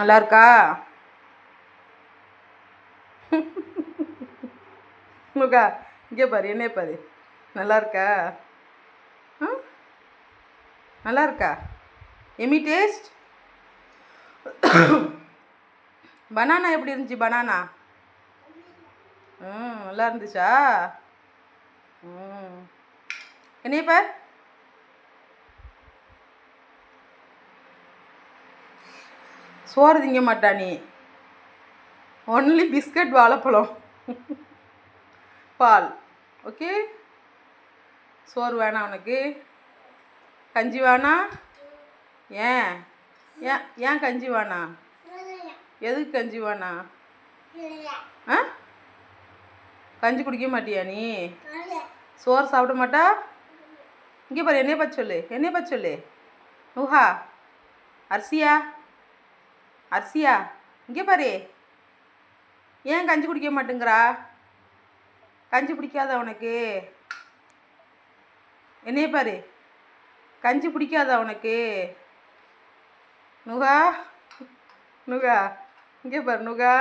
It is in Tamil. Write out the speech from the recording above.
நல்லா இருக்கா? முகா இங்கே பாரு, என்னைய பாரு. நல்லா இருக்கா? நல்லா இருக்கா? எமி டேஸ்ட் பனானா எப்படி இருந்துச்சு? பனானா நல்லா இருந்துச்சா? என்னைய பார். சோறு திங்க மாட்டா நீ. ஒன்லி பிஸ்கட், வாழைப்பழம், பால். ஓகே, சோறு வேணாம் உனக்கு? கஞ்சி வேணாம்? ஏன் ஏன் ஏன் கஞ்சி வேணாம்? எதுக்கு கஞ்சி வேணாம்? ஆ, கஞ்சி குடிக்க மாட்டியா நீ? சோறு சாப்பிட மாட்டா? இங்கே பாரு, என்னைய பார்த்து சொல்லு, என்னைய பார்த்து சொல்லு. நூஹா, அரிசியா, அரிசியா, இங்கே பாரு. ஏன் கஞ்சி குடிக்க மாட்டேங்கிறா? கஞ்சி பிடிக்காதா உனக்கு? என்னைய பாரு, கஞ்சி பிடிக்காதா உனக்கு? நுகா, நுகா, இங்கே பாரு நுகா.